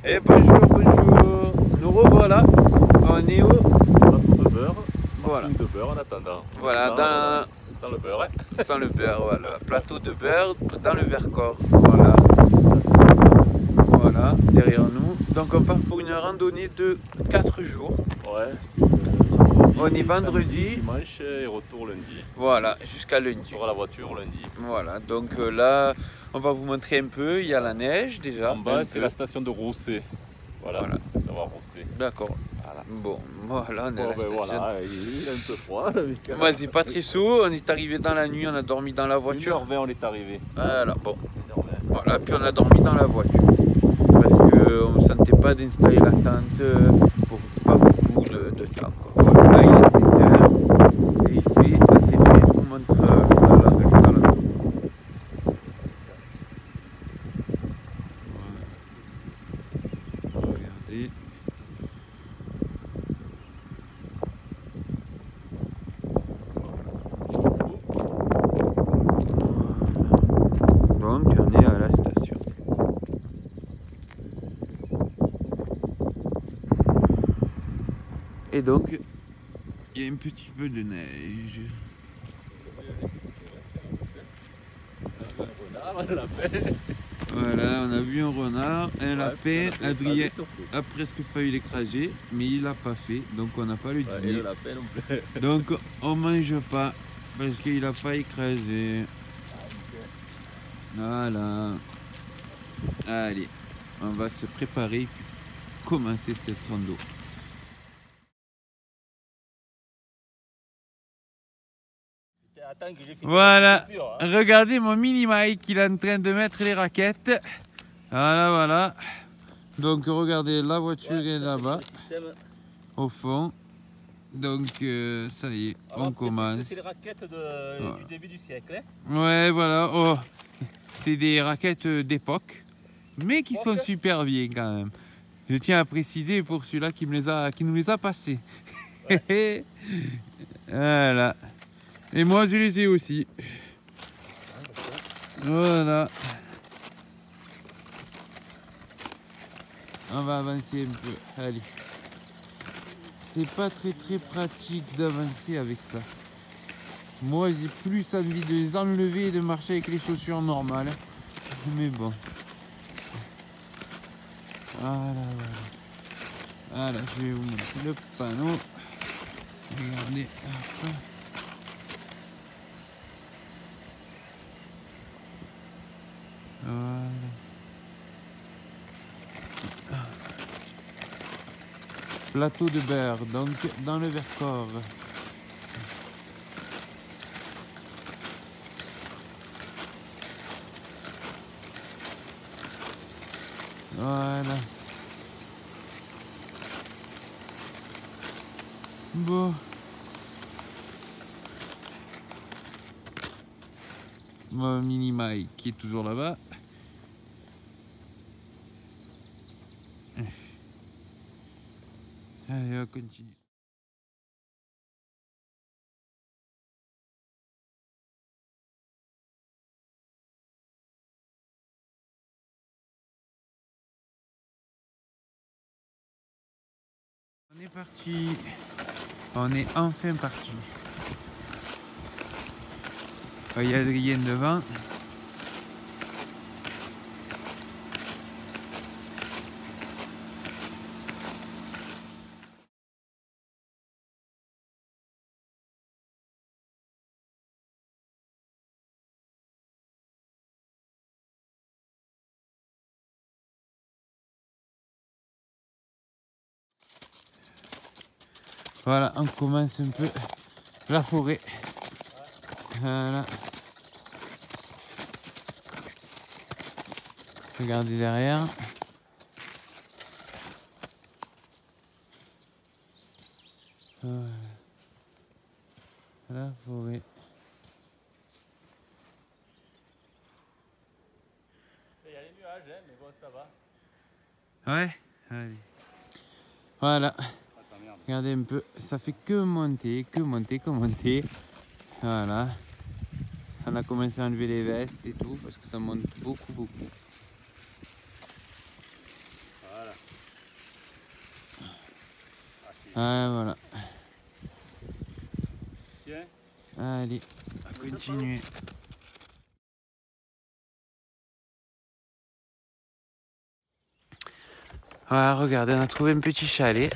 Et bonjour, bonjour. Nous revoilà. On est où? Plateau de beurre. Voilà. De beurre en attendant. Voilà, dans... Sans le beurre. Hein. Sans le beurre, voilà. Plateau de beurre dans le Vercors. Voilà. Voilà, derrière nous. Donc on part pour une randonnée de 4 jours. Ouais. On est vendredi. Dimanche et retour lundi. Voilà, jusqu'à lundi. Sur la voiture lundi. Voilà, donc là, on va vous montrer un peu. Il y a la neige déjà. En bas, c'est la station de Rossé. Voilà, ça va Rossé. D'accord. Voilà. Bon, voilà, on est à la station. Voilà, il est un peu froid. Moi, c'est pas très chaud. On est arrivé dans la nuit, on a dormi dans la voiture. 1h20, on est arrivé. Voilà, bon. Voilà, puis on a dormi dans la voiture. Parce qu'on ne sentait pas d'installer la tente pour pas beaucoup de temps. Quoi. Voilà, là, il est 7 heures. Et il fait assez frais. Je vous montre voilà. Regardez. Donc on est à la station. Et donc il y a un petit peu de neige. Voilà, on a vu un renard, un lapin. Adrien a presque failli l'écraser, mais il l'a pas fait, donc on n'a pas le dîner. Et le lapin non plus. Donc on mange pas parce qu'il n'a pas écrasé. Voilà. Allez, on va se préparer et commencer cette rando. Voilà, regardez mon mini Mike, il est en train de mettre les raquettes. Voilà, voilà. Donc regardez, la voiture est là-bas, au fond. Donc ça y est, on commence. C'est les raquettes du début du siècle. Hein. Ouais, voilà. Oh, c'est des raquettes d'époque, mais qui sont super vieilles quand même. Je tiens à préciser pour celui-là qui nous les a passées. Ouais. Voilà. Et moi je les ai aussi. Voilà. On va avancer un peu. Allez. C'est pas très pratique d'avancer avec ça. Moi j'ai plus envie de les enlever et de marcher avec les chaussures normales. Mais bon. Voilà, voilà. Voilà, je vais vous montrer le panneau. Regardez. Hop. Voilà. Plateau de beurre, donc dans le Vercors. Voilà. Bon. Mon mini Mike qui est toujours là-bas. Allez, on continue. On est parti. On est enfin parti. Il y a Adrien devant. Voilà, on commence un peu la forêt. Voilà. Regardez derrière. Voilà. La forêt. Il y a les nuages, hein, mais bon, ça va. Ouais, allez. Voilà. Regardez un peu, ça fait que monter, que monter, que monter. Voilà. On a commencé à enlever les vestes et tout parce que ça monte beaucoup. Ouais, voilà. Tiens. Allez, on va continuer. Voilà, regardez, on a trouvé un petit chalet.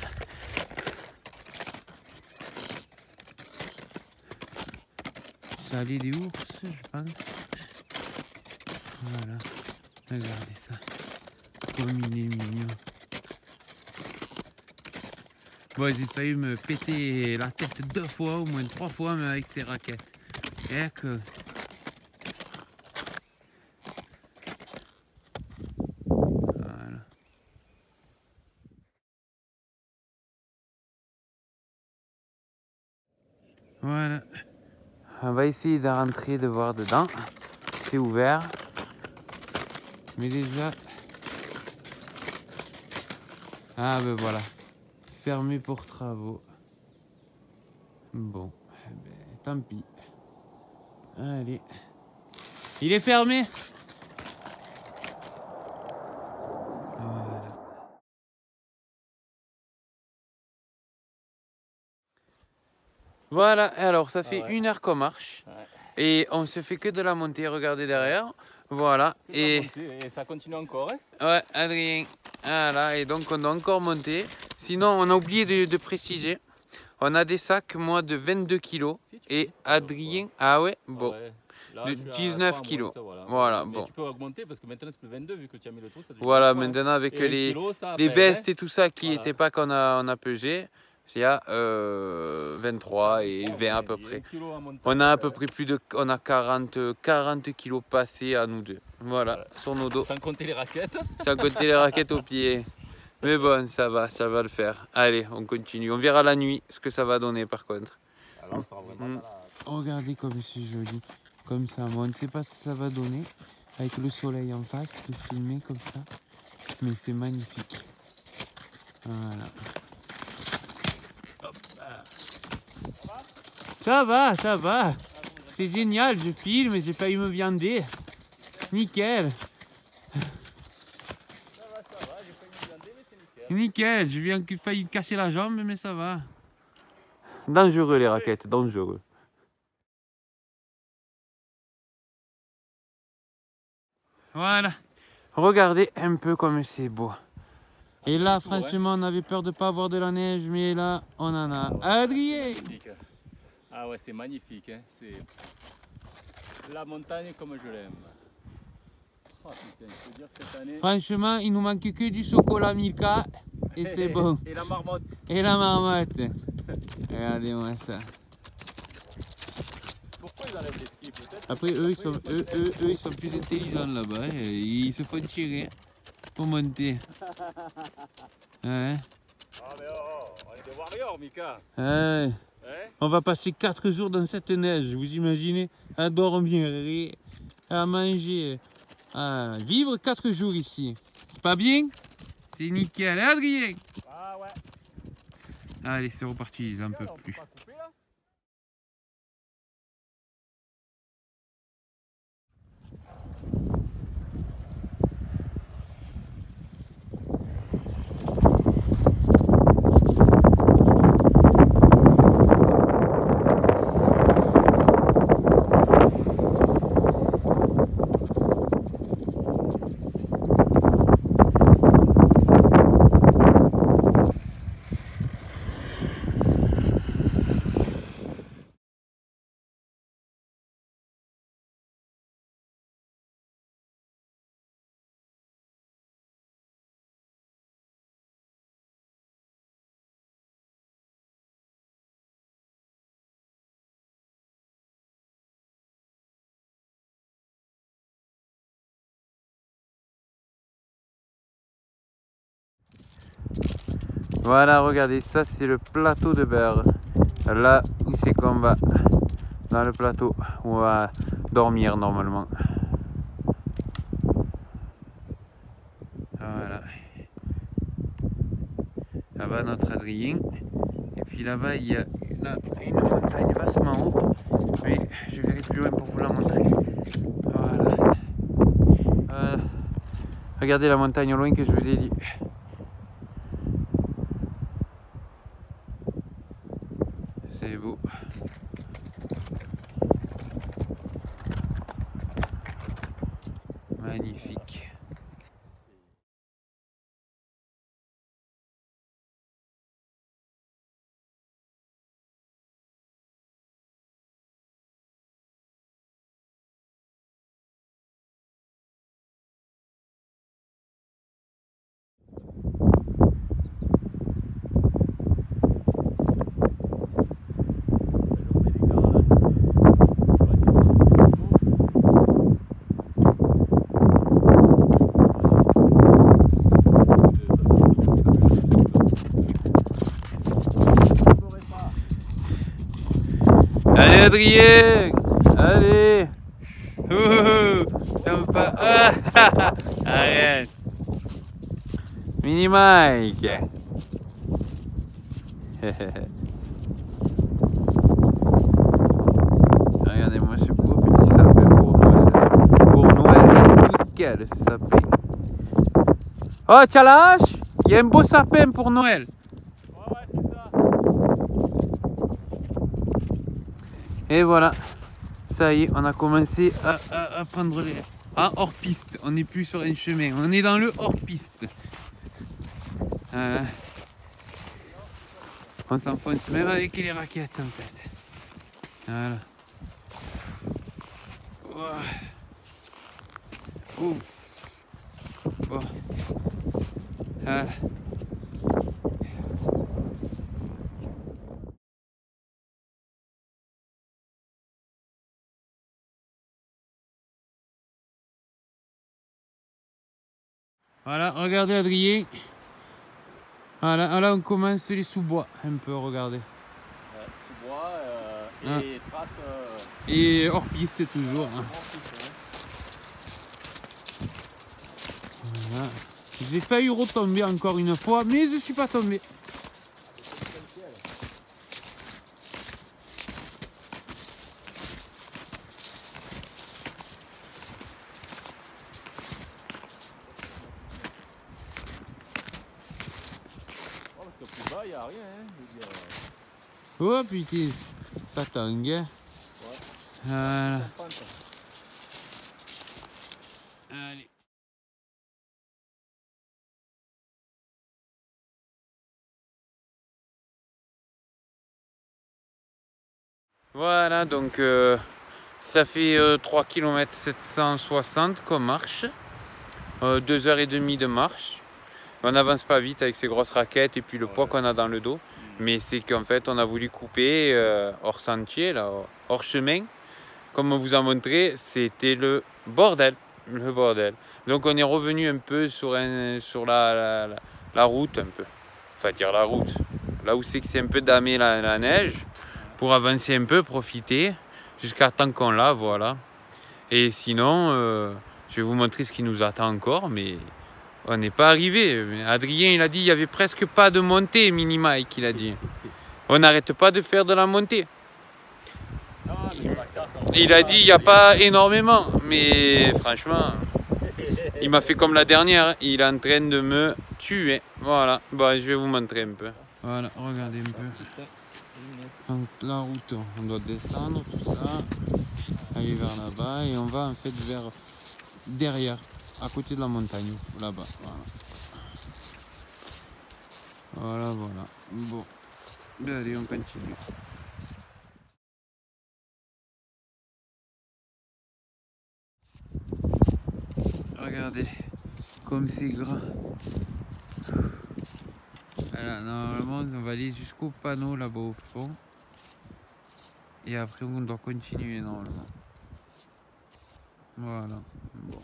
Chalet des ours, je pense. Voilà, regardez ça. Comme il est mignon. Bon, j'ai failli me péter la tête 2 fois, au moins 3 fois, mais avec ces raquettes. Et que... Voilà. Voilà. On va essayer de rentrer, de voir dedans. C'est ouvert. Mais déjà... Ah ben voilà. Fermé pour travaux. Bon. Eh ben, tant pis. Allez. Il est fermé. Voilà. Voilà, alors ça fait 1 heure qu'on marche. Ouais. Et on se fait que de la montée, regardez derrière. Voilà. Et ça continue encore. Hein. ouais, Adrien. Voilà, et donc on doit encore monter. Sinon, on a oublié de préciser. On a des sacs, moi, de 22 kg. Si, et Adrien, ah ouais, bon. Ouais. Là, de 19 kg. Voilà, mais bon. tu peux augmenter parce que maintenant c'est plus 22 vu que tu as mis le trou. Voilà, maintenant avec les vestes et tout ça qui n'étaient pas qu'on a pesé. Il y a 23 et 20 à peu près. On a à peu près on a 40 kilos passés à nous deux. Voilà, sur nos dos. Sans compter les raquettes. Sans compter les raquettes aux pieds. Mais bon, ça va le faire. Allez, on continue. On verra la nuit ce que ça va donner par contre. Alors, ça vraiment regardez comme c'est joli. Comme ça, moi, on ne sait pas ce que ça va donner. Avec le soleil en face, de filmer comme ça. Mais c'est magnifique. Voilà. Ça va. C'est génial, je filme, j'ai failli me viander. Nickel. Ça va, j'ai failli me viander, mais c'est nickel. Nickel, j'ai failli casser la jambe, mais ça va. Dangereux les raquettes, dangereux. Voilà. Regardez un peu comme c'est beau. Et là, franchement, on avait peur de ne pas avoir de la neige, mais là, on en a. Adrien! Ah ouais, c'est magnifique. Hein. C'est la montagne comme je l'aime. Oh, putain, je peux dire que cette année... Franchement, il nous manque que du chocolat Milka et c'est bon. Et la marmotte. Et la marmotte. Regardez-moi ça. Pourquoi ils enlèvent les skis peut-être? Après, eux, ils sont plus intelligents là-bas. Ils se font tirer pour monter. Ouais. Ah mais on est des warriors, Mika. Ouais. On va passer 4 jours dans cette neige, vous imaginez? À dormir, à manger, à vivre 4 jours ici. C'est pas bien? C'est nickel, Adrien? Ah ouais. Allez, c'est reparti, j'en peux plus. Voilà, regardez, ça c'est le plateau de beurre. Là, c'est qu'on va dans le plateau où on va dormir normalement. Voilà. Là-bas, notre Adrien. Et puis là-bas, il y a une montagne vachement haut. Mais je vais aller plus loin pour vous la montrer. Voilà. Regardez la montagne au loin que je vous ai dit. Allez Adrien, allez. T'aimes pas. Ah, arrête. Mini Mike. Regardez-moi ce beau petit sapin pour Noël. Pour Noël, nickel ce sapin. Oh, tiens la hache. Il y a un beau sapin pour Noël. Ouais, c'est ça. Et voilà. Ça y est, on a commencé à prendre les... Ah, hors piste. On n'est plus sur un chemin. On est dans le hors piste. On s'enfonce même avec les raquettes en fait. Voilà. Ouh. Bon. Voilà. Voilà, regardez Adrien. Voilà, là on commence les sous-bois un peu, regardez. Ouais, sous-bois et traces. Et hors piste toujours. Hein. Voilà. J'ai failli retomber encore une fois, mais je suis pas tombé. Plus bas, il n'y a rien. Hein, Oh putain, ça tangue. ouais. Voilà. Allez. Voilà, donc ça fait 3 km 760 qu'on marche. 2h30 de marche. On n'avance pas vite avec ces grosses raquettes et puis le poids qu'on a dans le dos. Mais c'est qu'en fait, on a voulu couper hors sentier, là, hors chemin. Comme on vous a montré, c'était le bordel. Le bordel. Donc on est revenu un peu sur la route, un peu. Enfin, dire la route. Là où c'est que c'est un peu damé la neige. Pour avancer un peu, profiter. Jusqu'à temps qu'on l'a, voilà. Et sinon, je vais vous montrer ce qui nous attend encore, mais... On n'est pas arrivé. Adrien, il a dit il n'y avait presque pas de montée, Mini Mike, il a dit. On n'arrête pas de faire de la montée. Il a dit il n'y a pas énormément, mais franchement, il m'a fait comme la dernière. Il est en train de me tuer. Voilà, bon, je vais vous montrer un peu. Voilà, regardez un peu. Donc la route, on doit descendre, tout ça, aller vers là-bas et on va en fait vers derrière. À côté de la montagne, là-bas, voilà. Voilà. Bon, allez, on continue. Regardez, comme c'est gras. Voilà, normalement, on va aller jusqu'au panneau là-bas au fond. Et après, on doit continuer normalement. Voilà. Bon.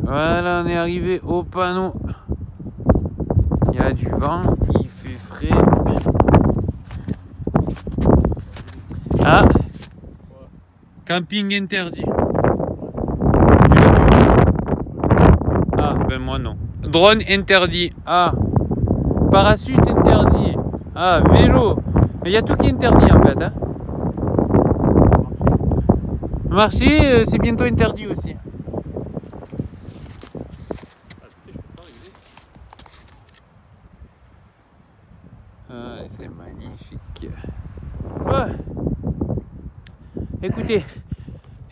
Voilà, on est arrivé au panneau. Il y a du vent, il fait frais. Ah, camping interdit. Ah, ben moi non. Drone interdit. Ah, parachute interdit. Ah, vélo. Il y a tout qui est interdit en fait. Hein. Marcher, c'est bientôt interdit aussi. Ah, c'est magnifique. Ouais. Écoutez,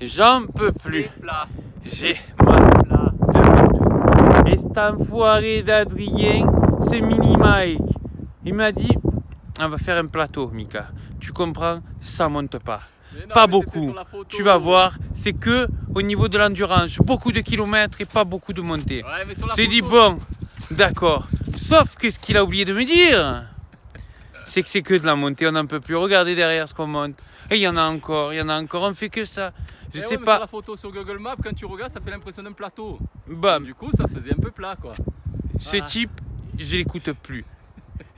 j'en peux plus. J'ai mal de partout. Et cet enfoiré d'Adrien, c'est Mini Mike. Il m'a dit, on va faire un plateau, Mika. Tu comprends? Ça monte pas. Non, pas beaucoup. Tu vas voir, c'est que au niveau de l'endurance. Beaucoup de kilomètres et pas beaucoup de montée. Ouais, j'ai dit, bon, d'accord. Sauf que ce qu'il a oublié de me dire, c'est que c'est que de la montée, on n'en peut plus. Regardez derrière ce qu'on monte. Et il y en a encore, on fait que ça. Je sais pas. Sur la photo sur Google Maps, quand tu regardes, ça fait l'impression d'un plateau. Bah, du coup, ça faisait un peu plat, quoi. Ce type, je l'écoute plus.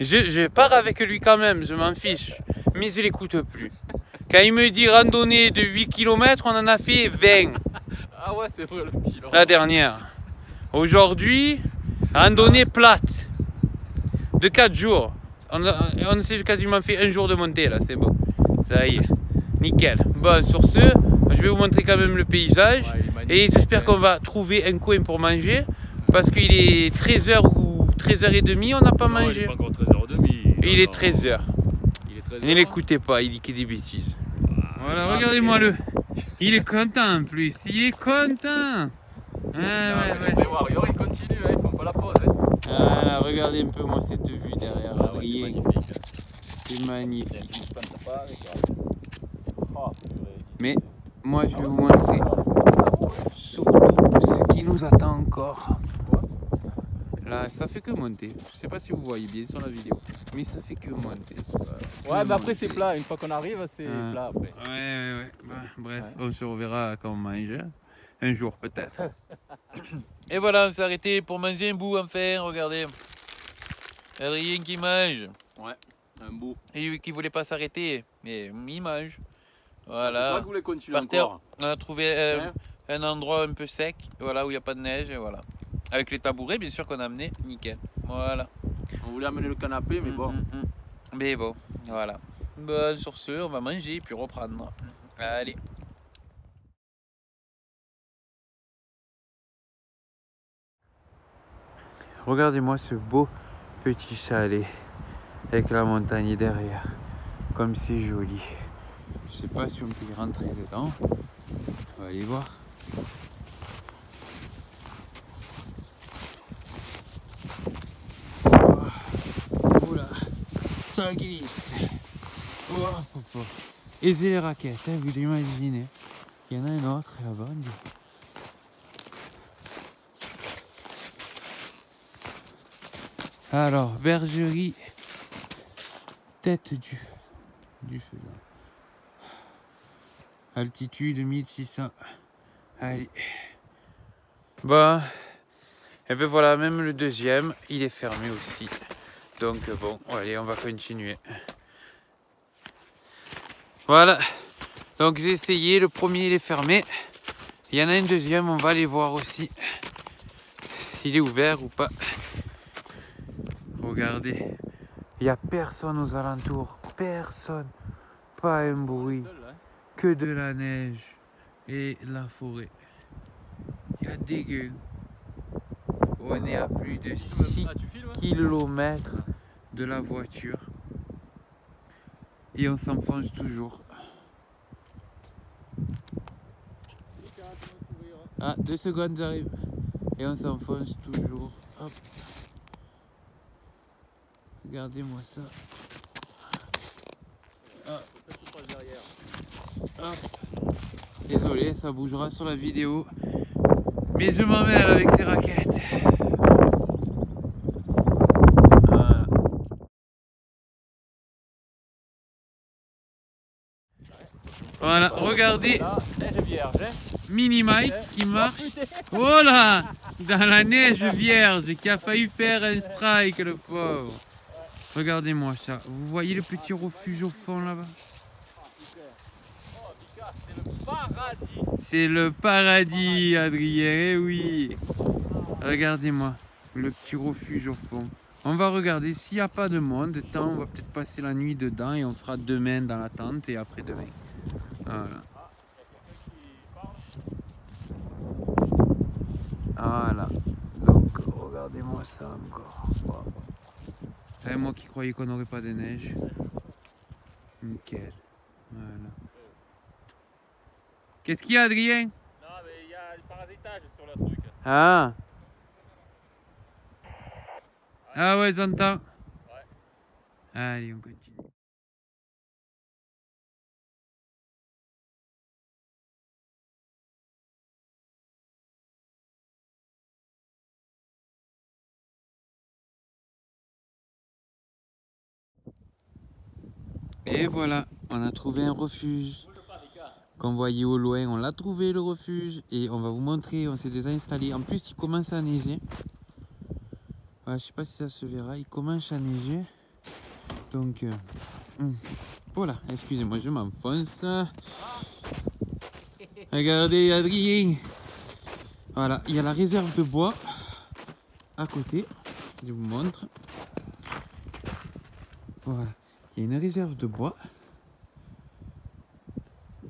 Je pars avec lui quand même, je m'en fiche. Mais je l'écoute plus. Quand il me dit randonnée de 8 km, on en a fait 20. Ah ouais, c'est vrai le pilon. La dernière. Aujourd'hui, randonnée plate. De 4 jours. On s'est quasiment fait un jour de montée là, c'est bon. Ça y est. Nickel. Bon, sur ce, je vais vous montrer quand même le paysage. Ouais, et j'espère qu'on va trouver un coin pour manger. Parce qu'il est 13h ou 13h30, on n'a pas mangé. Il est pas encore 13h30. Il est 13h. Il est 13h. Ne l'écoutez pas, il dit qu'il des bêtises. Voilà, regardez-moi le. Il est content en plus, il est content. Les Warriors, ils continuent, hein, ils font pas la pause. Hein. Voilà, regardez un peu moi cette vue derrière. Ah ouais, c'est magnifique. C'est magnifique. Oh, mais moi je vais vous montrer surtout ce qui nous attend encore. Là, ça fait que monter. Je sais pas si vous voyez bien sur la vidéo, mais ça fait que monter. Ouais, mais après c'est plat. Une fois qu'on arrive, c'est plat après. Ouais. Bah, bref, on se reverra quand on mange. Un jour peut-être. Et voilà, on s'est arrêté pour manger un bout enfin. Regardez. Adrien qui mange. Ouais, un bout. Et qui voulait pas s'arrêter, mais il mange. Voilà. C'est toi qui voulais continuer Par terre, encore. on a trouvé un endroit un peu sec, voilà, où il n'y a pas de neige, et voilà. Avec les tabourets, bien sûr, qu'on a amené, nickel. Voilà. On voulait amener le canapé, mais bon. Mais bon, voilà. Bon, sur ce, on va manger, puis reprendre. Allez. Regardez-moi ce beau petit chalet, avec la montagne derrière. Comme c'est joli. Je sais pas si on peut y rentrer dedans. On va aller voir. Oula, ça glisse. Oh, et c'est les raquettes, hein, vous l'imaginez. Il y en a un autre là-bas. Alors, bergerie, tête du feu. Altitude 1600. Allez. Bon. Et ben voilà, même le deuxième, il est fermé aussi. Donc bon, allez, on va continuer. Voilà. Donc j'ai essayé, le premier il est fermé. Il y en a un deuxième, on va aller voir aussi. S'il est ouvert ou pas. Regardez. Il n'y a personne aux alentours. Personne. Pas un bruit. Que de la neige et la forêt. Il y a des gueux. On est à plus de 6 km de la voiture. Et on s'enfonce toujours. Ah, 2 secondes, j'arrive. Et on s'enfonce toujours. Hop. Regardez-moi ça. Ah. Hop. Désolé, ça bougera sur la vidéo. Mais je m'en mêle avec ces raquettes. Voilà. Voilà, regardez. Mini Mike qui marche. Voilà, dans la neige vierge, qui a failli faire un strike, le pauvre. Regardez-moi ça. Vous voyez le petit refuge au fond là-bas? C'est le paradis, Adrien, eh oui. Regardez-moi, le petit refuge au fond. On va regarder s'il n'y a pas de monde. On va peut-être passer la nuit dedans et on fera demain dans la tente et après-demain. Voilà. Voilà. Donc, regardez-moi ça encore. Wow. C'est moi qui croyais qu'on n'aurait pas de neige. Nickel. Voilà. Qu'est-ce qu'il y a, Adrien? Non, mais il y a du parasitage sur le truc. Ah. Ah ouais, j'entends. Ouais. Allez, on continue. Et voilà, on a trouvé un refuge. Qu'on voyait au loin, on l'a trouvé le refuge. Et on va vous montrer, on s'est déjà installé. En plus, il commence à neiger. Voilà, je sais pas si ça se verra, il commence à neiger. Donc, voilà, excusez-moi, je m'enfonce. Regardez, Adrien. Voilà, il y a la réserve de bois à côté. Je vous montre. Voilà, il y a une réserve de bois.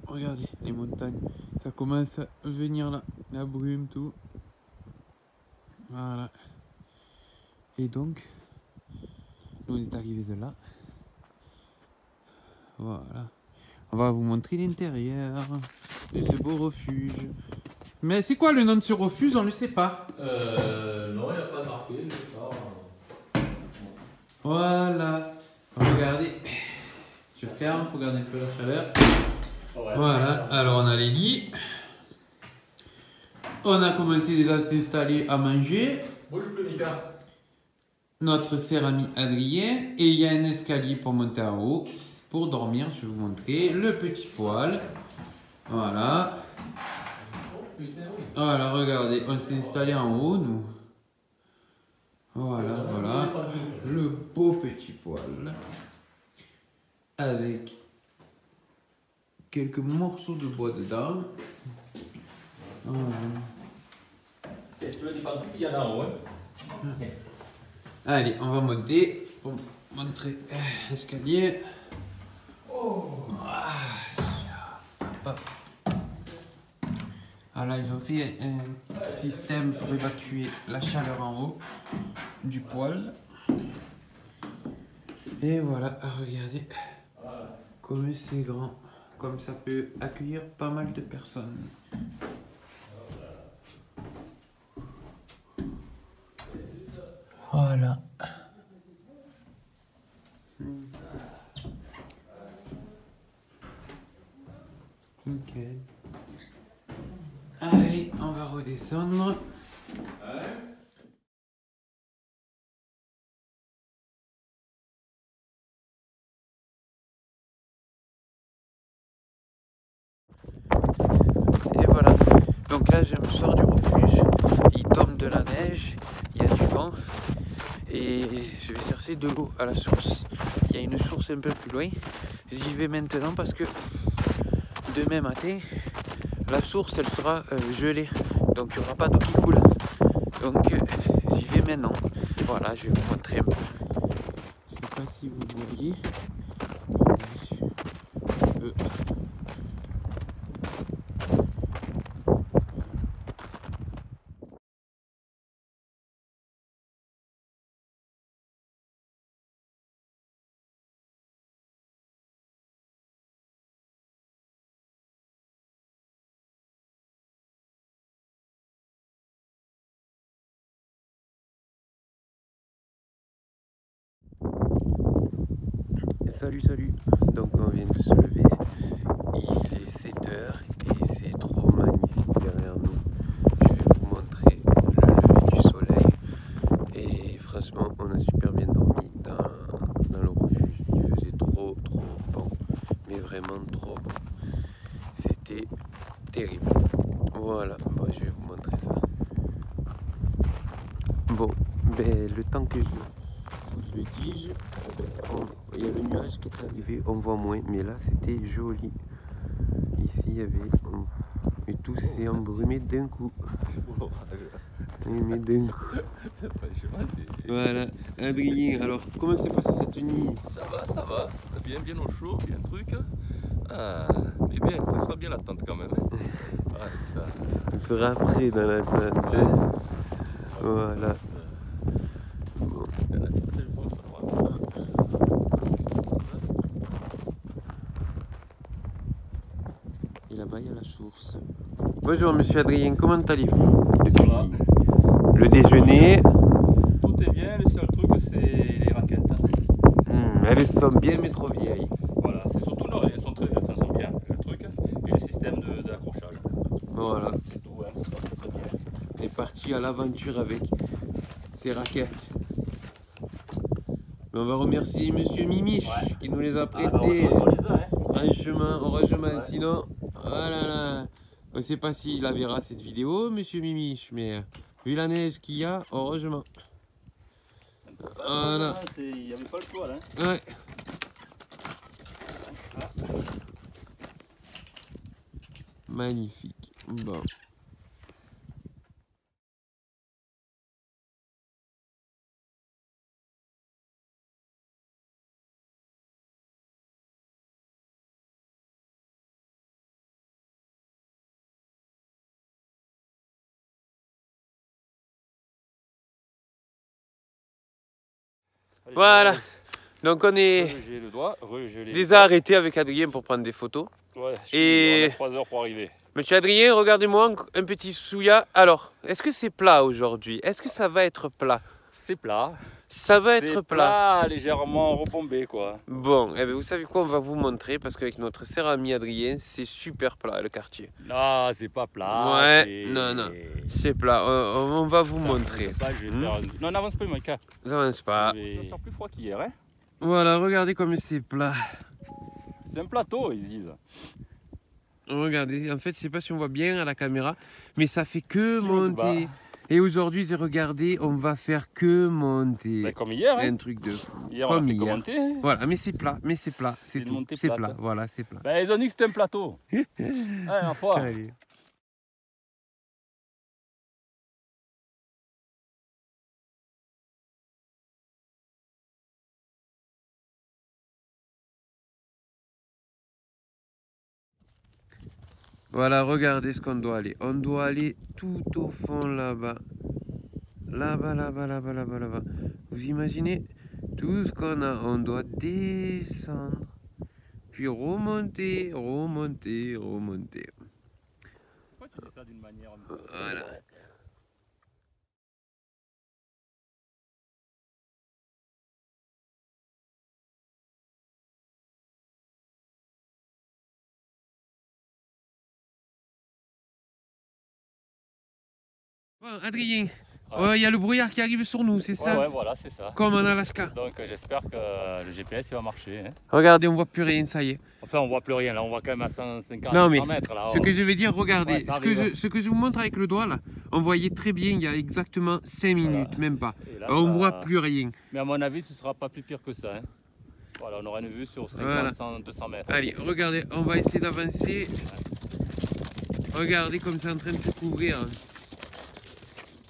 Regardez les montagnes, ça commence à venir là, la brume, tout. Voilà. Et donc, nous on est arrivé de là. Voilà. On va vous montrer l'intérieur de ce beau refuge. Mais c'est quoi le nom de ce refuge? On ne le sait pas. Non, il n'y a pas marqué, je sais pas. Voilà. Regardez. Je ferme pour garder un peu la chaleur. Ouais, Voilà. Alors on a les lits. On a commencé déjà à s'installer à manger. Bouge plus, Mika. Notre cher ami Adrien. Et il y a un escalier pour monter en haut. Pour dormir, je vais vous montrer. Le petit poêle. Voilà. Voilà, regardez. On s'est installé en haut, nous. Voilà, voilà. Le beau petit poêle. Avec quelques morceaux de bois dedans. Voilà. Qu'est-ce que tu veux, des pantoufles? Il y en a en haut. Allez, on va monter pour montrer l'escalier. Voilà, ils ont fait un système pour évacuer la chaleur en haut du poêle. Et voilà, regardez comme c'est grand, comme ça peut accueillir pas mal de personnes. Voilà. Nickel. Allez, on va redescendre. Et voilà. Donc là, je me sors du refuge. Il tombe de la neige, il y a du vent. Et je vais chercher de l'eau à la source. Il y a une source un peu plus loin. J'y vais maintenant parce que demain matin, la source elle sera gelée. Donc il n'y aura pas d'eau qui coule. Donc j'y vais maintenant. Voilà, je vais vous montrer un peu. Je ne sais pas si vous voyez. Salut, salut. Donc on vient de se lever. Il est 7h et c'est trop magnifique derrière nous. Je vais vous montrer le lever du soleil. Et franchement, on a super bien dormi dans le refuge. Il faisait trop bon. Mais vraiment trop bon. C'était terrible. Voilà, bon, je vais vous montrer ça. Bon, ben, le temps que je le tige, il y a le nuage qui est arrivé, on voit moins, mais là c'était joli. Ici il y avait, et tout s'est embrumé d'un coup. Mais d'un coup. Voilà, Adrien, alors comment s'est passée cette nuit? Ça va. Bien au chaud, bien truc. Ah, mais bien, ce sera bien la tente quand même. Ouais, ça. Il fera frais dans la tente. Ouais. Voilà. Bon. Et là-bas, il y a la source. Bonjour, monsieur Adrien, comment allez-vous? Ça va. Le déjeuner. Tout est bien, le seul truc c'est les raquettes. Elles sont bien, mais trop vieilles. Voilà, c'est surtout là, elles sont très bien, sont bien, le truc, et le système d'accrochage. Voilà. C'est tout, hein, ça passe très bien. On est parti à l'aventure avec ces raquettes. Mais on va remercier monsieur Mimiche qui nous les a prêtées. Heureusement, sinon, oh là là. On ne sait pas s'il la verra cette vidéo, monsieur Mimiche, mais vu la neige qu'il y a, heureusement. Voilà. Il n'y avait pas le choix là. Ouais. Magnifique. Bon. Voilà. Donc on est J'ai le doigt, déjà arrêté avec Adrien pour prendre des photos. Ouais, Et 3 heures pour arriver. Monsieur Adrien, regardez-moi un petit souya. Alors, est-ce que c'est plat aujourd'hui? Est-ce que ça va être plat? C'est plat. Ça va être plat. Légèrement rebombé quoi. Bon, eh bien, vous savez quoi? On va vous montrer parce qu'avec notre cher ami Adrien, c'est super plat le quartier. Non, c'est pas plat. Ouais, non, c'est plat. On va vous montrer. Non, n'avance pas, Mika. N'avance pas. Il va faire plus froid qu'hier. Hein. Voilà, regardez comme c'est plat. C'est un plateau, ils disent. Regardez, en fait, je sais pas si on voit bien à la caméra, mais ça fait que monter. Et aujourd'hui, j'ai regardé, on va faire que monter. Ben, comme hier. Hein. Un truc de fou. Hier, comme on a fait hier. Monter, hein. Voilà, mais c'est plat, c'est tout. C'est plat, voilà, c'est plat. Ben, ils ont dit que c'était un plateau. Allez, fois. Allez. Voilà, regardez ce qu'on doit aller. On doit aller tout au fond là-bas. Là-bas, là-bas, là-bas, là-bas, là-bas. Vous imaginez tout ce qu'on a? On doit descendre, puis remonter, remonter, remonter. Pourquoi tu dis ça d'une manière un peu... Voilà. Bon, Adrien, il y a le brouillard qui arrive sur nous, c'est ça? Ouais, voilà, c'est ça. Comme en Alaska. Donc j'espère que le GPS il va marcher. Hein. Regardez, on voit plus rien, ça y est. Enfin, on voit plus rien, là, on voit quand même à 150, Non, mais 100 mètres. Là, ce que je vais dire, regardez, ouais, ce que je vous montre avec le doigt là, on voyait très bien il y a exactement 5 minutes, voilà. même pas. Là, on voit plus rien. Mais à mon avis, ce sera pas plus pire que ça. Hein. Voilà, on aura une vue sur 50, voilà. 100, 200 mètres. Allez, regardez, on va essayer d'avancer. Regardez comme c'est en train de se couvrir.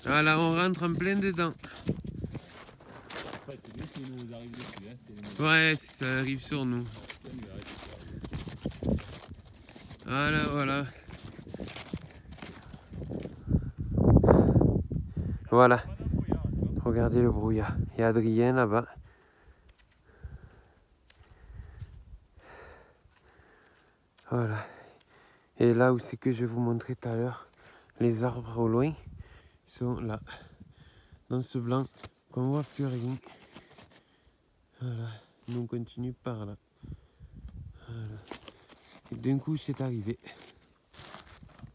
Voilà, on rentre en plein dedans. Ouais, c'est bien qu'il nous arrive dessus. Hein. Ouais, ça arrive sur nous. Voilà, voilà. Voilà. Regardez le brouillard. Il y a Adrien là-bas. Voilà. Et là où c'est que je vous montrais tout à l'heure, les arbres au loin sont là. Dans ce blanc qu'on voit plus rien. Voilà. Nous on continue par là. Voilà. Et d'un coup c'est arrivé.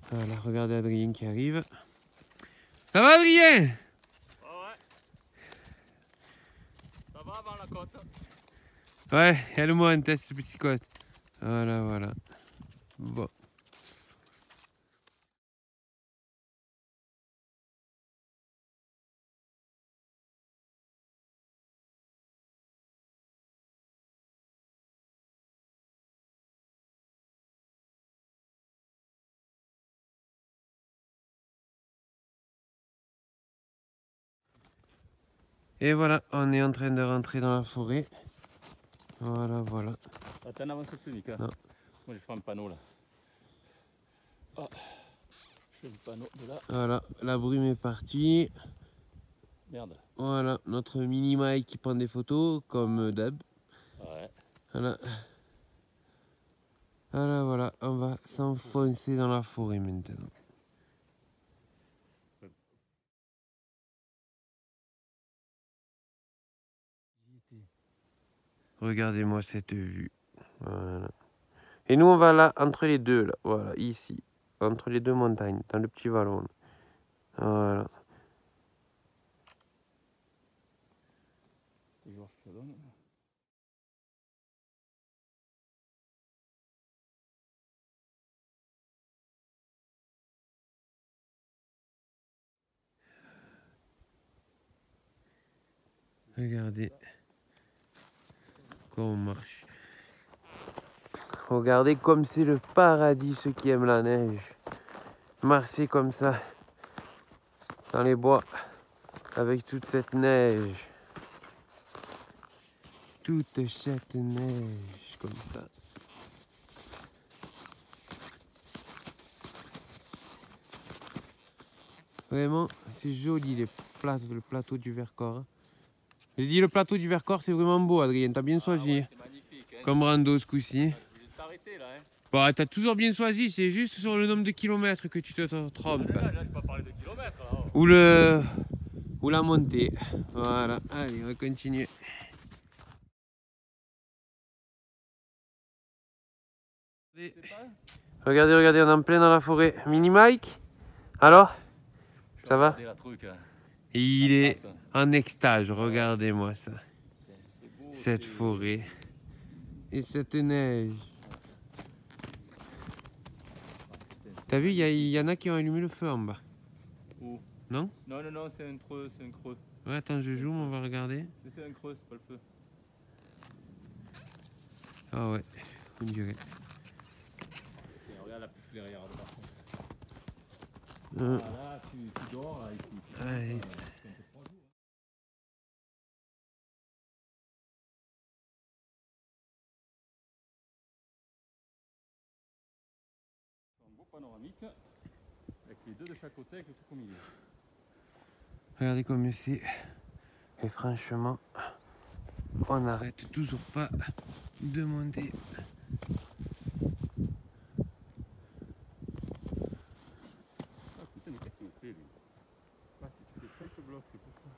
Voilà, regardez Adrien qui arrive. Ça va Adrien? Ouais. Ça va avant la côte? Ouais, elle monte ce petit côte. Voilà, voilà. Bon. Et voilà, on est en train de rentrer dans la forêt. Voilà, voilà. Attends, n'avance plus, Mika. Non. Moi, je fais un panneau là. Oh. Je fais un panneau de là. Voilà, la brume est partie. Merde. Voilà, notre mini Mike qui prend des photos, comme d'hab. Ouais. Voilà. Voilà, voilà, on va s'enfoncer dans la forêt maintenant. Regardez-moi cette vue. Voilà. Et nous, on va là, entre les deux, là. Voilà, ici. Entre les deux montagnes, dans le petit vallon. Voilà. Regardez comment on marche. Regardez comme c'est le paradis, ceux qui aiment la neige. Marcher comme ça, dans les bois, avec toute cette neige. Toute cette neige, comme ça. Vraiment, c'est joli le plateau du Vercors. Hein. J'ai dit le plateau du Vercors, c'est vraiment beau, Adrien. T'as bien choisi. Ouais, c'est magnifique. Hein. Comme rando ce coup-ci. Je voulais t'arrêter là. Hein. Bah, t'as toujours bien choisi, c'est juste sur le nombre de kilomètres que tu te trompes. Là, je peux pas parler de kilomètres. Là, Ou la montée. Voilà, allez, on va continuer. Regardez, regardez, on est en plein dans la forêt. Mini Mike, alors? Ça va? La truc, hein. Il est en extase, regardez-moi ça. Beau, cette forêt et cette neige. T'as vu, il y en a qui ont allumé le feu en bas. Où? Non? Non, non, non, c'est un creux, c'est un creux. Ouais, attends, je zoome, on va regarder. Mais c'est un creux, c'est pas le feu. Ah ouais, on dirait. Et regarde la petite clairière de par contre. Ah, là, tu dors là, ici. ouais. Un beau panoramique avec les deux de chaque côté avec le truc au milieu. Regardez comme c'est. Et franchement, on n'arrête toujours pas de monter. Ah putain, mais qu'est-ce qu'il fait lui? Ah, si tu fais 5 blocs, c'est pour ça.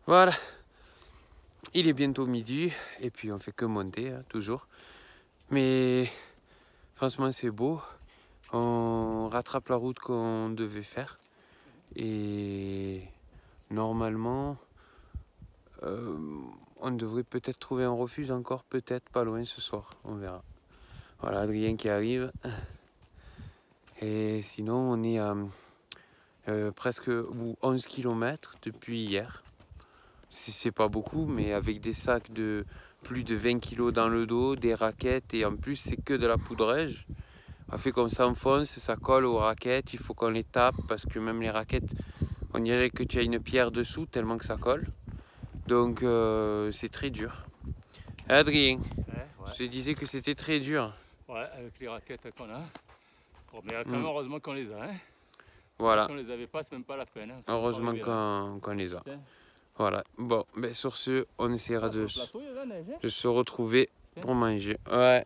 Voilà, il est bientôt midi et puis on fait que monter, hein, toujours. Mais franchement c'est beau, on rattrape la route qu'on devait faire et normalement on devrait peut-être trouver un refuge encore, peut-être pas loin ce soir, on verra. Voilà Adrien qui arrive et sinon on est à presque 11 km depuis hier. C'est pas beaucoup, mais avec des sacs de plus de 20 kg dans le dos, des raquettes, et en plus c'est que de la poudreuse. Ça fait qu'on s'enfonce, ça colle aux raquettes, il faut qu'on les tape, parce que même les raquettes, on dirait que tu as une pierre dessous, tellement que ça colle. Donc c'est très dur. Adrien, Ouais. je te disais que c'était très dur. Ouais, avec les raquettes qu'on a. Bon, mais quand même, heureusement qu'on les a. Hein. Voilà. Si on les avait pas, c'est même pas la peine. Hein. Heureusement qu'on les a. Putain. Voilà, bon, ben sur ce, on essaiera de se retrouver pour manger. Ouais.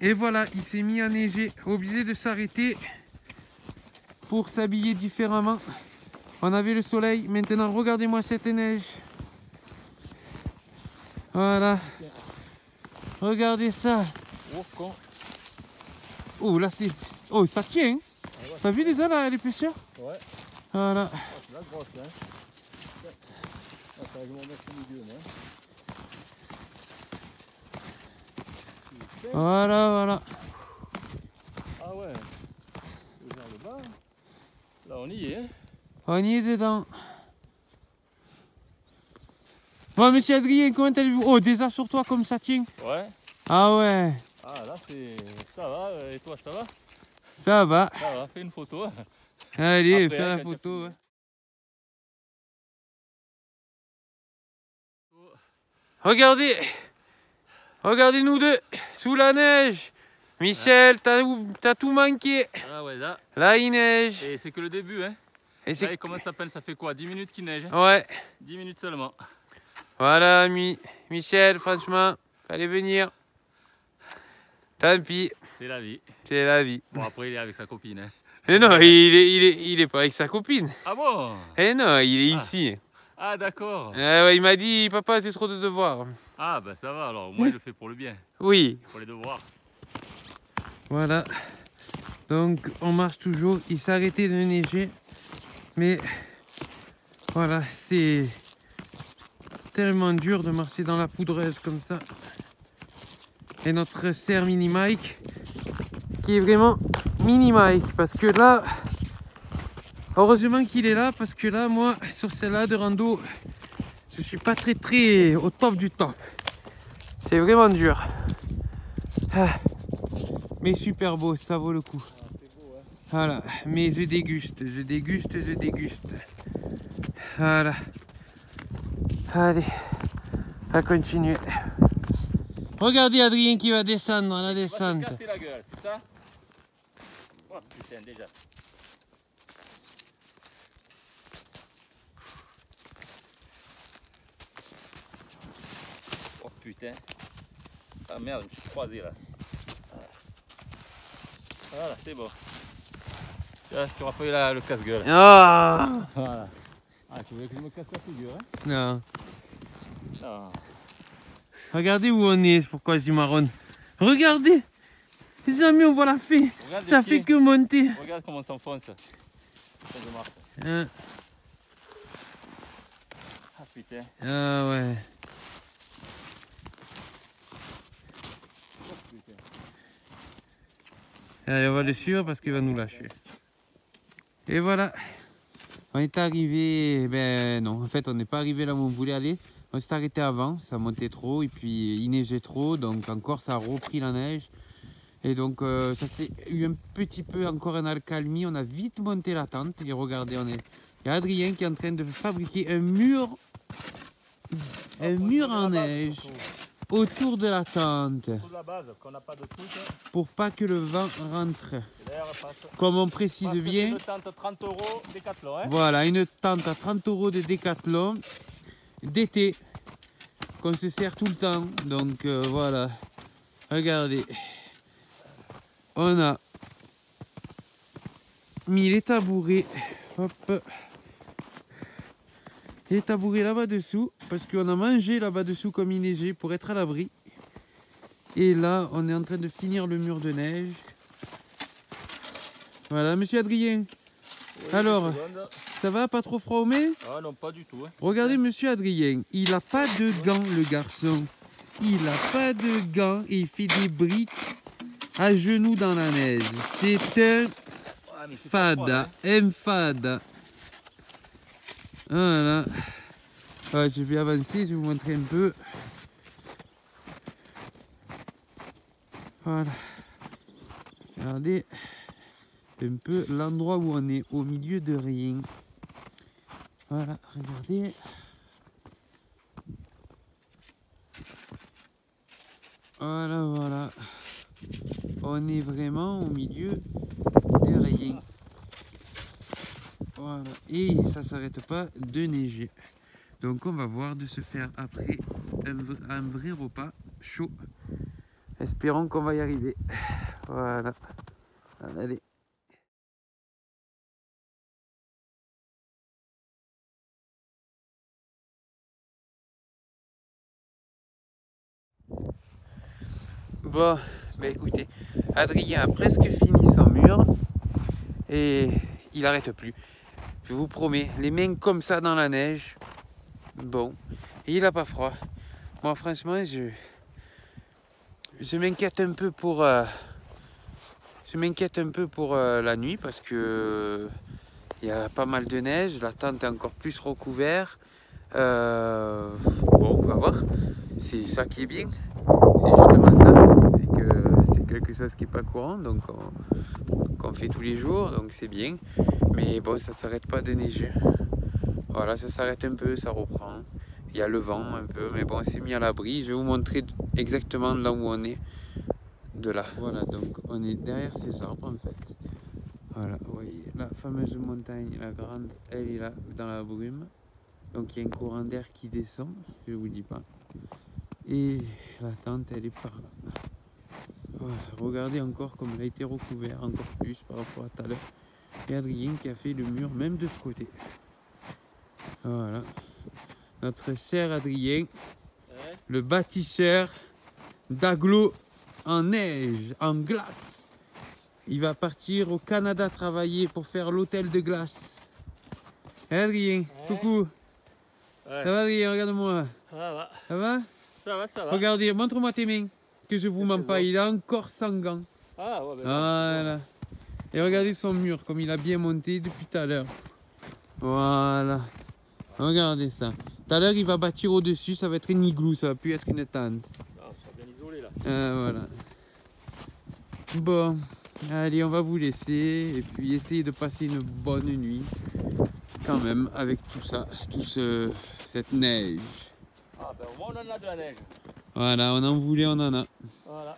Et voilà, il s'est mis à neiger, obligé de s'arrêter pour s'habiller différemment. On avait le soleil, maintenant regardez-moi cette neige. Voilà. Regardez ça. Oh là c'est... Oh ça tient. Hein. T'as vu déjà là l'épaisseur? Ouais. Voilà. C'est la grosse, hein. Attends, je vais m'en mettre au milieu, moi. Voilà, voilà. Ah ouais. Vers le bas. Là, on y est. Hein. On y est dedans. Bon, monsieur Adrien, comment allez-vous? Oh, déjà sur toi, comme ça tient. Ouais. Ah ouais. Ah là, c'est... Ça va. Et toi, ça va? Ça va. Ça va, fais une photo. Allez, après, faire la photo. Ouais. Regardez. Regardez nous deux, sous la neige. Michel, t'as tout manqué. Ah ouais, là. Là, il neige. Et c'est que le début, hein. Et là, comment ça s'appelle? Ça fait quoi? 10 minutes qu'il neige? Ouais. 10 minutes seulement. Voilà, Michel, franchement, fallait venir. Tant pis. C'est la vie. C'est la vie. Bon, après, il est avec sa copine. Hein. Mais non, il est pas avec sa copine. Ah bon? Eh non, il est ici. Ah d'accord. Ouais, il m'a dit, papa, c'est trop de devoirs. Ah bah ça va alors, moi je le fais pour le bien. Oui. Pour les devoirs. Voilà. Donc on marche toujours. Il s'est arrêté de neiger. Mais Voilà, c'est tellement dur de marcher dans la poudreuse comme ça. Et notre serre mini Mike qui est vraiment mini Mike parce que là, heureusement qu'il est là parce que là, moi, sur celle-là de rando, je suis pas très au top du top. C'est vraiment dur. Ah, mais super beau, ça vaut le coup. Voilà, mais je déguste. Voilà. Allez, à continuer. Regardez Adrien qui va descendre à la descente. On va se casser la gueule, c'est ça? Oh putain, déjà. Oh putain. Ah merde, je me suis croisé là. Voilà, c'est bon. Tu auras pas eu le casse-gueule. Ah, Voilà. Ah, tu voulais que je me casse la figure, hein? non. Ah. Regardez où on est, pourquoi je dis marronne. Regardez, les amis, on voit la fée. Regarde Ça les fait pieds. que monter. Regarde comment on s'enfonce. Ça de marque. Hein. Ah putain. Ah ouais. Oh putain. Allez, on va le suivre parce qu'il va nous lâcher. Et voilà. On est arrivé. Ben non, en fait, on n'est pas arrivé là où on voulait aller. On s'est arrêté avant, ça montait trop et puis il neigeait trop. Donc encore, ça a repris la neige. Et donc, ça s'est eu un petit peu encore un accalmie. On a vite monté la tente. Et regardez, il y a Adrien qui est en train de fabriquer un mur en neige autour de la tente. Pour la base, qu'on n'a pas de truc. Pour pas que le vent rentre. L'air passe. Comme on précise bien. Une tente 30 € Décathlon, hein? Voilà, une tente à 30 € de Décathlon d'été qu'on se sert tout le temps. Donc voilà, regardez, on a mis les tabourets, hop, les tabourets là-bas dessous parce qu'on a mangé là-bas dessous comme il neigeait pour être à l'abri. Et là, on est en train de finir le mur de neige. Voilà, monsieur Adrien. Oui, Alors, ça va, pas trop froid au nez? Ah non, pas du tout. Hein. Regardez monsieur Adrien, il a pas de gants le garçon. Il a pas de gants et il fait des briques à genoux dans la neige. C'est un fada, un fada. Voilà. Ouais, je vais avancer, je vais vous montrer un peu. Voilà. Regardez un peu l'endroit où on est, au milieu de rien. Voilà, regardez. Voilà, voilà. On est vraiment au milieu de rien. Voilà. Et ça s'arrête pas de neiger. Donc on va voir de se faire après un vrai repas chaud. Espérons qu'on va y arriver. Voilà. Allez. Bon, ben écoutez, Adrien a presque fini son mur et il n'arrête plus. Je vous promets, les mains comme ça dans la neige. Bon, et il n'a pas froid. Moi franchement, je m'inquiète un peu pour la nuit parce que il y a pas mal de neige, la tente est encore plus recouverte. Bon, on va voir. C'est ça qui est bien. C'est justement ça. C'est quelque chose qui n'est pas courant, donc qu'on fait tous les jours, donc c'est bien. Mais bon, ça s'arrête pas de neiger. Voilà, ça s'arrête un peu, ça reprend. Il y a le vent un peu, mais bon, c'est mis à l'abri. Je vais vous montrer exactement là où on est. De là. Voilà, donc on est derrière ces arbres en fait. Voilà, vous voyez, la fameuse montagne, la grande, elle est là, dans la brume. Donc il y a un courant d'air qui descend, je ne vous dis pas. Et la tente, elle est par là. Voilà, regardez encore comme elle a été recouverte, encore plus par rapport à tout à l'heure. Et Adrien qui a fait le mur, même de ce côté. Voilà. Notre cher Adrien, le bâtisseur d'agglo en neige, en glace. Il va partir au Canada travailler pour faire l'hôtel de glace. Adrien, coucou. Ouais. Ça va Adrien, regarde-moi. Ça va. Ça va? Ça va, ça va. Regardez, montre-moi tes mains. Que je vous mens pas, il est encore sans gants. Ah ouais, ben Voilà. Et regardez son mur, comme il a bien monté depuis tout à l'heure. Voilà. Regardez ça. Tout à l'heure, il va bâtir au-dessus, ça va être un igloo, ça va plus être une tente. Ah, ça bien isolé là. Voilà. Bon, allez, on va vous laisser et puis essayer de passer une bonne nuit quand même avec tout ça, cette neige. Ah ben au moins on en a de la neige. Voilà, on en voulait, on en a. Voilà.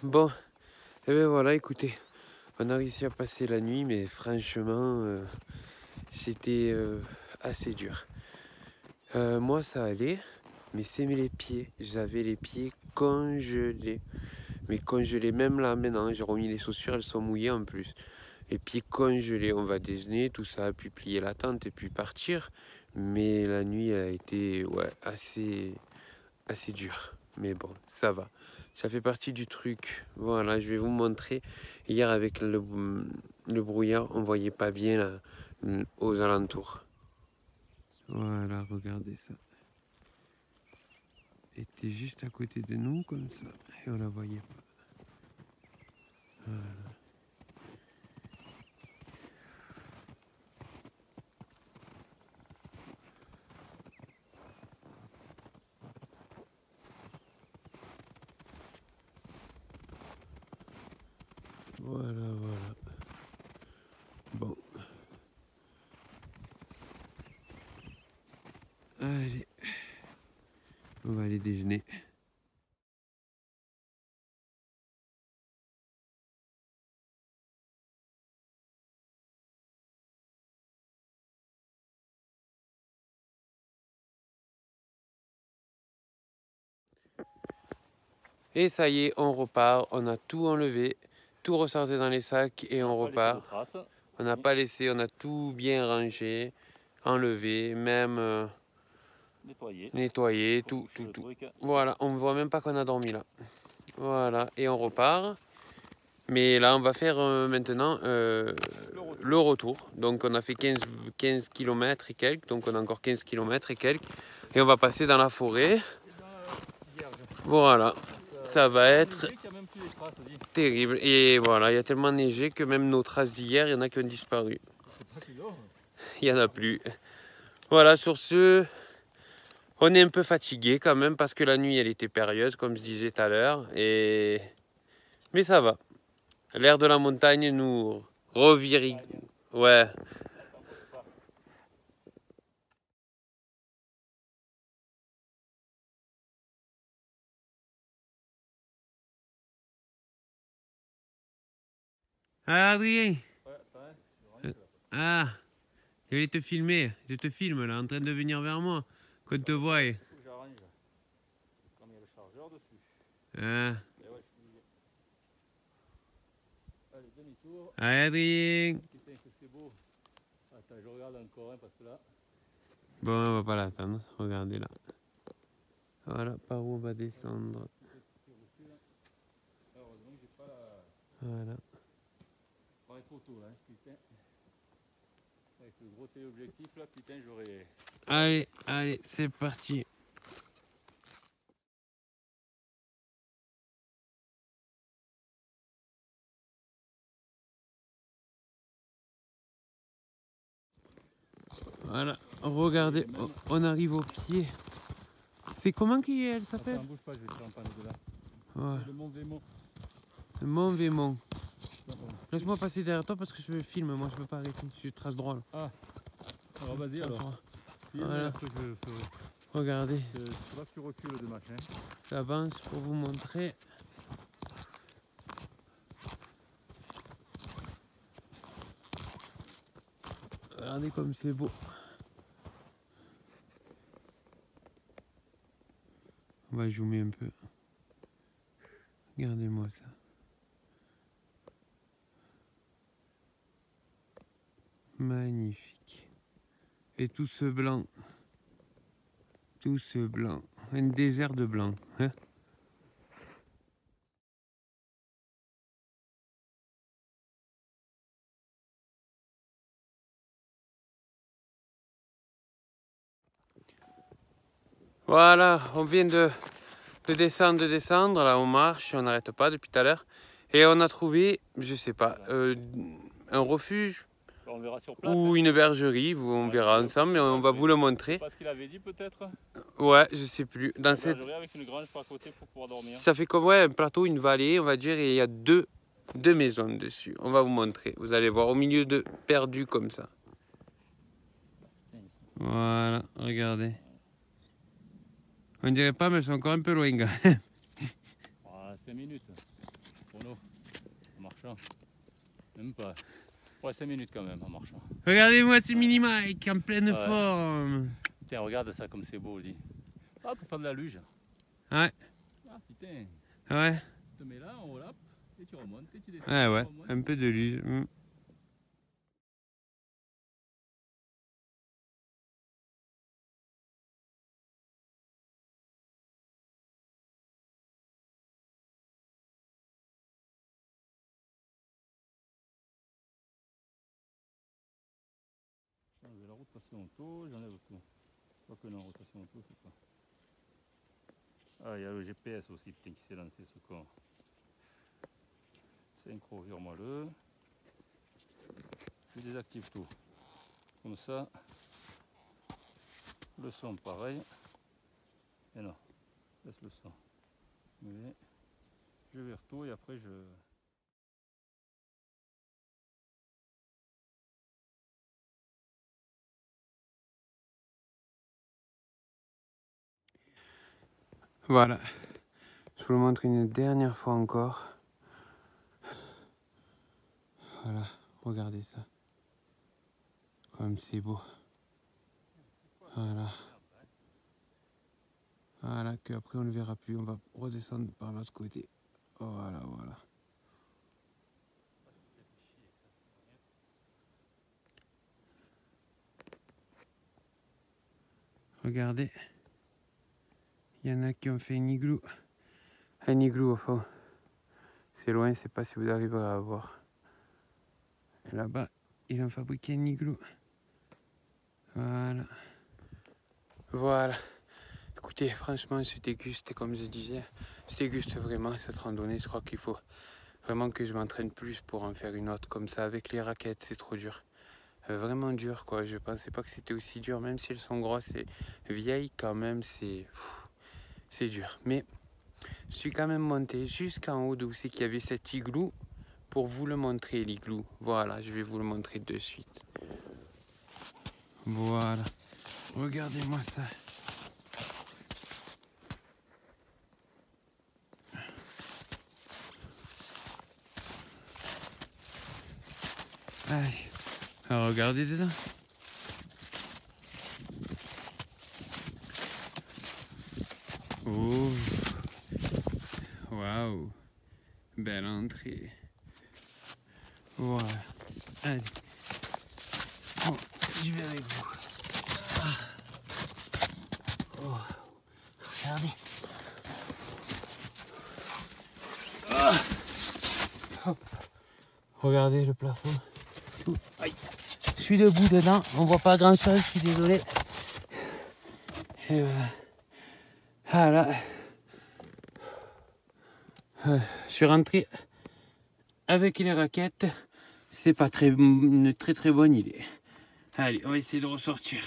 Bon, et bien voilà, écoutez, on a réussi à passer la nuit, mais franchement, c'était assez dur. Moi, ça allait, mais c'est les pieds. J'avais les pieds congelés. Mais congelés, même là, maintenant, j'ai remis les chaussures, elles sont mouillées en plus. Les pieds congelés, on va déjeuner, tout ça, puis plier la tente et puis partir. Mais la nuit, elle a été assez dure. Mais bon, ça va. Ça fait partie du truc. Voilà, je vais vous montrer. Hier, avec le brouillard, on voyait pas bien là, aux alentours. Voilà, regardez ça. Elle était juste à côté de nous, comme ça. Et on la voyait pas. Voilà. Voilà. Bon. Allez. On va aller déjeuner. Et ça y est, on repart. On a tout enlevé, tout rechargé dans les sacs et on repart. On n'a pas laissé, on a tout bien rangé, enlevé, même nettoyé, tout. Voilà, on ne voit même pas qu'on a dormi là. Voilà, et on repart. Mais là, on va faire maintenant le retour. Donc, on a fait 15 km et quelques. Donc, on a encore 15 km et quelques. Et on va passer dans la forêt. Voilà. Ça va être terrible. Et voilà, il y a tellement neigé que même nos traces d'hier, il y en a qui ont disparu. Il n'y en a plus. Voilà, sur ce, on est un peu fatigué quand même parce que la nuit, elle était périlleuse, comme je disais tout à l'heure. Mais ça va. L'air de la montagne nous revire. Ouais. Ah, Adrien. Ah, je vais te filmer. Je te filme là, en train de venir vers moi. Qu'on te voie. J'arrange. Comme il y a le chargeur dessus. Ah. Allez, demi-tour. Allez, Adrien. Putain que c'est beau. Attends, je regarde encore parce que là. Bon, on va pas l'attendre. Regardez là. Voilà, par où on va descendre. Heureusement que j'ai pas la. Voilà. Pareil photo là, putain. Avec le gros téléobjectif là, putain, j'aurais. Allez, c'est parti. Voilà, regardez, on arrive au pied. C'est comment qu'elle s'appelle? Attends, bouge pas, je vais te faire un panneau de là. Ouais. C'est le Mont Vémont. Le Mont Vémont. Laisse-moi passer derrière toi parce que je filme, moi je peux pas arrêter, je trace droit là. Ah, alors vas-y alors. Voilà. Après je ferai. Regardez, Faudra que tu recules de machin. j'avance pour vous montrer. Regardez comme c'est beau. On va zoomer un peu. Regardez-moi ça. Magnifique. Et tout ce blanc. Tout ce blanc. Un désert de blanc. Hein? Voilà, on vient de descendre. Là, on marche, on n'arrête pas depuis tout à l'heure. Et on a trouvé, je sais pas, un refuge. On verra sur place. Ou une bergerie, on verra ensemble, mais on va vous le montrer. C'est pas ce qu'il avait dit peut-être. Ouais, je sais plus. Dans Une cette... bergerie avec une grange par côté pour pouvoir dormir. Ça fait comme ouais, un plateau, une vallée, on va dire, et il y a deux maisons dessus. On va vous montrer. Vous allez voir au milieu de perdu comme ça. Voilà, regardez. On dirait pas, mais elles sont encore un peu loin, gars. 5 minutes pour nous, en marchant. Même pas. Ouais, 5 minutes quand même en marchant. Regardez-moi ce mini Mike en pleine forme. Tiens, regarde ça comme c'est beau, dis. Ah, pour faire de la luge. Ouais. Ah, putain. Ouais. Tu te mets là, en haut là, et tu remontes, et tu descends. Ouais, ouais. Remontes. Un peu de luge. J'enlève la rotation auto, j'enlève tout. Pas que non, rotation auto, c'est pas. Ah, il y a le GPS aussi, putain, qui s'est lancé ce con. Synchro, vire-moi-le. Je désactive tout. Comme ça, le son pareil. Et non, laisse le son. Mais je vire tout et après je. Voilà. Je vous le montre une dernière fois encore. Voilà, regardez ça. Comme c'est beau. Voilà. Voilà, qu'après on ne le verra plus. On va redescendre par l'autre côté. Voilà, voilà. Regardez. Il y en a qui ont fait un igloo. Un igloo au fond. C'est loin, je ne sais pas si vous arriverez à voir. Et là-bas, ils ont fabriqué un igloo. Voilà. Voilà. Écoutez, franchement, ce déguste, comme je disais, ce déguste vraiment cette randonnée. Je crois qu'il faut vraiment que je m'entraîne plus pour en faire une autre comme ça. Avec les raquettes, c'est trop dur. Vraiment dur, quoi. Je pensais pas que c'était aussi dur, même si elles sont grosses et vieilles, quand même, c'est dur. Mais je suis quand même monté jusqu'en haut d'où c'est qu'il y avait cet igloo pour vous le montrer, l'igloo. Voilà, je vais vous le montrer de suite. Voilà. Regardez-moi ça. Allez, alors regardez dedans. Oh, waouh, belle entrée. Voilà, allez. Oh, je vais avec vous. Ah. Oh, regardez. Ah. Hop. Regardez le plafond. Aïe. Je suis debout dedans, on voit pas grand chose, je suis désolé. Et voilà. Ah là. Je suis rentré avec les raquettes. C'est pas une très bonne idée. Allez, on va essayer de ressortir.